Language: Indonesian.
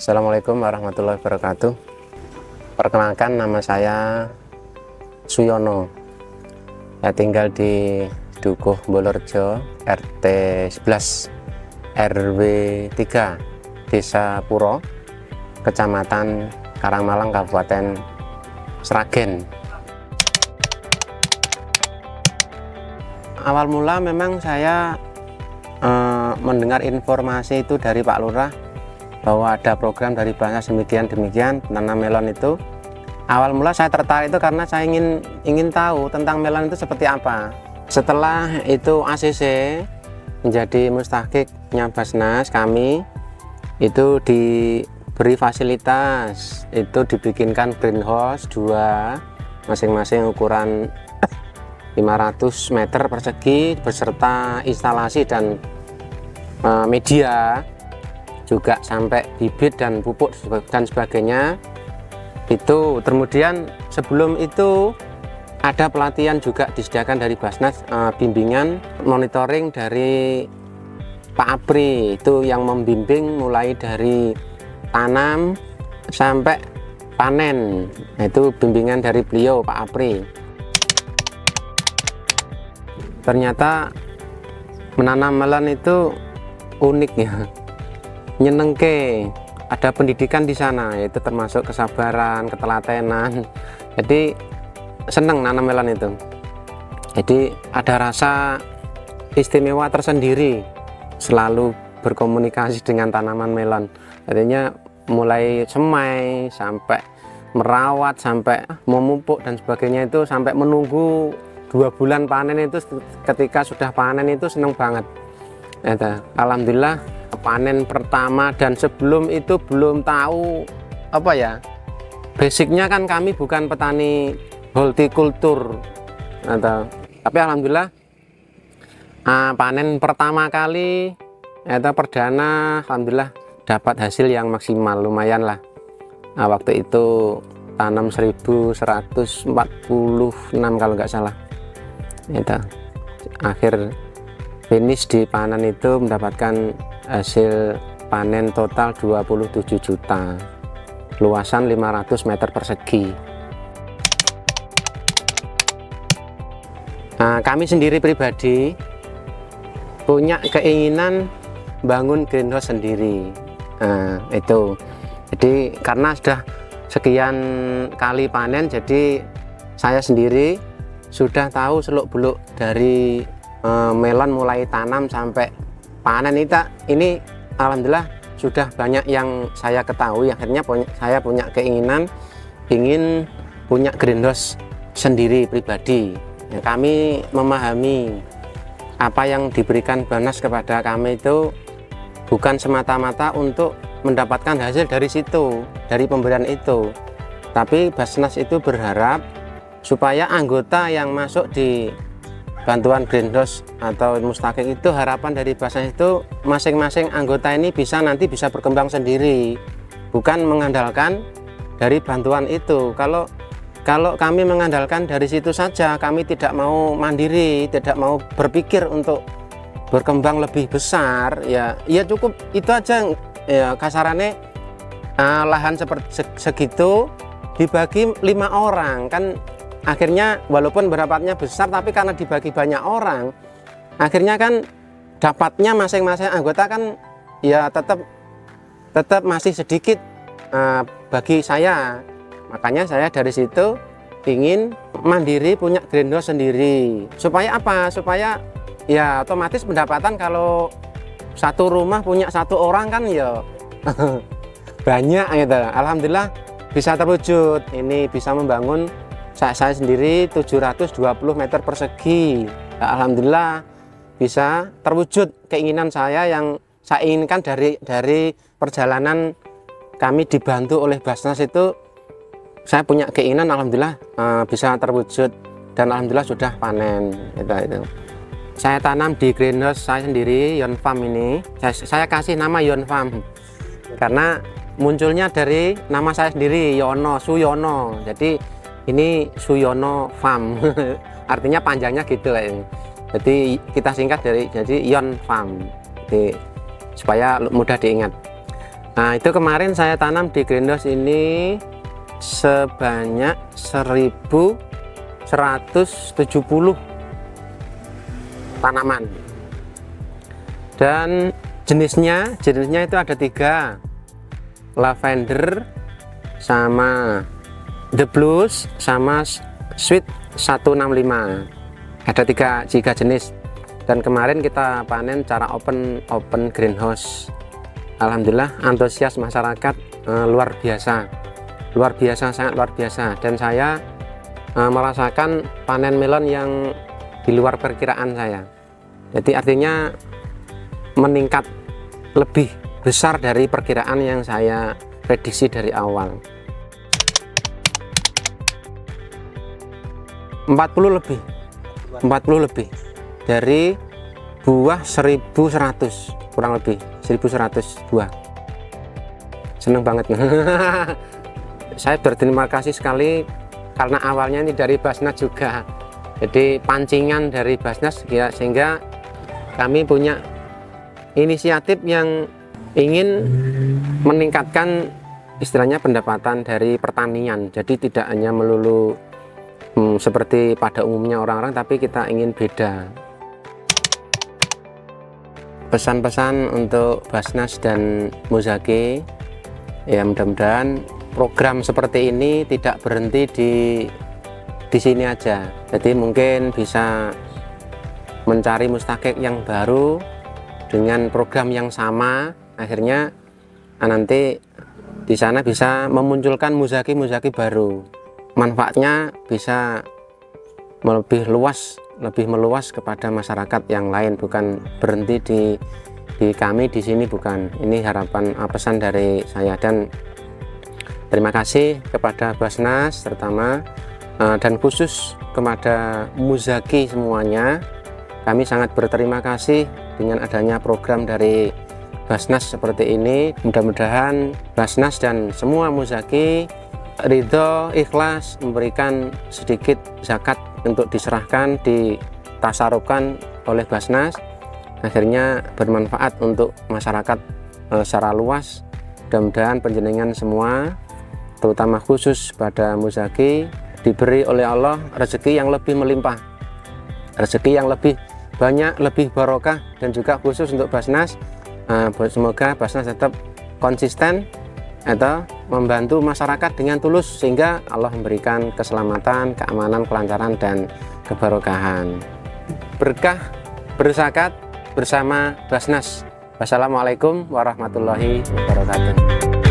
Assalamualaikum warahmatullahi wabarakatuh. Perkenalkan, nama saya Suyono. Saya tinggal di Dukuh Bolorjo, RT 11 RW 3 Desa Puro, Kecamatan Karangmalang, Kabupaten Sragen. Awal mula memang saya mendengar informasi itu dari Pak Lurah bahwa ada program dari Basnas demikian tanam melon itu. Awal mula saya tertarik itu karena saya ingin tahu tentang melon itu seperti apa. Setelah itu ACC menjadi mustahkiknya Basnas, kami itu diberi fasilitas, itu dibikinkan greenhouse 2 masing-masing ukuran 500 meter persegi beserta instalasi dan media, juga sampai bibit dan pupuk dan sebagainya. Itu kemudian sebelum itu ada pelatihan juga disediakan dari Basnas, bimbingan monitoring dari Pak Apri, itu yang membimbing mulai dari tanam sampai panen. Nah, itu bimbingan dari beliau Pak Apri. Ternyata menanam melon itu unik ya, nyenengke. Ada pendidikan di sana, yaitu termasuk kesabaran, ketelatenan. Jadi seneng nanam melon itu. Jadi ada rasa istimewa tersendiri selalu berkomunikasi dengan tanaman melon. Artinya mulai semai sampai merawat, sampai memupuk dan sebagainya, itu sampai menunggu 2 bulan panen. Itu ketika sudah panen itu seneng banget. Alhamdulillah panen pertama, dan sebelum itu belum tahu apa ya, basicnya kan kami bukan petani hortikultur, tapi alhamdulillah panen pertama kali perdana, alhamdulillah dapat hasil yang maksimal, lumayan lah. Waktu itu tanam 1146 kalau nggak salah. Akhir finish di panen itu mendapatkan hasil panen total 27 juta, luasan 500 meter persegi. Kami sendiri pribadi punya keinginan bangun greenhouse sendiri. Itu jadi karena sudah sekian kali panen, jadi saya sendiri sudah tahu seluk-beluk dari melon mulai tanam sampai panen. Ini alhamdulillah sudah banyak yang saya ketahui. Akhirnya saya punya keinginan ingin punya greenhouse sendiri pribadi. Kami memahami apa yang diberikan Basnas kepada kami itu bukan semata-mata untuk mendapatkan hasil dari situ, dari pemberian itu, tapi Basnas itu berharap supaya anggota yang masuk di bantuan greenhouse atau mustahkik itu, harapan dari Basnas itu masing-masing anggota ini nanti bisa berkembang sendiri, bukan mengandalkan dari bantuan itu. Kalau kami mengandalkan dari situ saja, kami tidak mau mandiri, tidak mau berpikir untuk berkembang lebih besar, ya cukup itu aja ya, kasarannya lahan seperti segitu dibagi 5 orang kan. Akhirnya walaupun berapatnya besar, tapi karena dibagi banyak orang, akhirnya kan dapatnya masing-masing anggota kan ya tetap masih sedikit bagi saya. Makanya saya dari situ ingin mandiri, punya greenhouse sendiri. Supaya apa? Supaya ya otomatis pendapatan, kalau satu rumah punya 1 orang kan ya banyak gitu. Alhamdulillah bisa terwujud. Ini bisa membangun saya sendiri 720 meter persegi. Alhamdulillah bisa terwujud keinginan saya yang saya inginkan dari perjalanan kami dibantu oleh Basnas itu. Saya punya keinginan, alhamdulillah bisa terwujud, dan alhamdulillah sudah panen. Itu. Saya tanam di greenhouse saya sendiri, Yon Farm ini. Saya kasih nama Yon Farm karena munculnya dari nama saya sendiri, Yono, Suyono. Jadi ini Suyono Farm, artinya panjangnya gitu lah ini. Jadi kita singkat jadi Yon Farm, jadi supaya mudah diingat. Nah, itu kemarin saya tanam di greenhouse ini sebanyak 1170 tanaman, dan jenisnya itu ada 3, lavender sama the blues sama sweet 165, ada 3 jenis. Dan kemarin kita panen cara open greenhouse. Alhamdulillah antusias masyarakat luar biasa, sangat luar biasa. Dan saya merasakan panen melon yang di luar perkiraan saya. Jadi artinya meningkat lebih besar dari perkiraan yang saya prediksi dari awal. 40 lebih dari buah 1100, kurang lebih 1100 buah. Seneng banget. Saya berterima kasih sekali karena awalnya ini dari Basnas juga, jadi pancingan dari Basnas ya, sehingga kami punya inisiatif yang ingin meningkatkan istilahnya pendapatan dari pertanian. Jadi tidak hanya melulu seperti pada umumnya orang-orang, tapi kita ingin beda. Pesan-pesan untuk Basnas dan Muzaki, ya mudah-mudahan program seperti ini tidak berhenti di sini aja. Jadi mungkin bisa mencari mustakik yang baru dengan program yang sama, akhirnya nanti di sana bisa memunculkan Muzaki baru. Manfaatnya bisa lebih meluas kepada masyarakat yang lain, bukan berhenti di kami di sini, bukan. Ini harapan pesan dari saya. Dan terima kasih kepada Basnas terutama, dan khusus kepada Muzaki semuanya. Kami sangat berterima kasih dengan adanya program dari Basnas seperti ini. Mudah-mudahan Basnas dan semua Muzaki ridho, ikhlas memberikan sedikit zakat untuk diserahkan, ditasarufkan oleh Basnas, akhirnya bermanfaat untuk masyarakat secara luas. Mudah-mudahan panjenengan semua, terutama khusus pada Muzaki, diberi oleh Allah rezeki yang lebih melimpah, rezeki yang lebih banyak, lebih barokah. Dan juga khusus untuk Basnas, semoga Basnas tetap konsisten atau membantu masyarakat dengan tulus, sehingga Allah memberikan keselamatan, keamanan, kelancaran, dan keberkahan. Berkah berzakat bersama Basnas. Wassalamualaikum warahmatullahi wabarakatuh.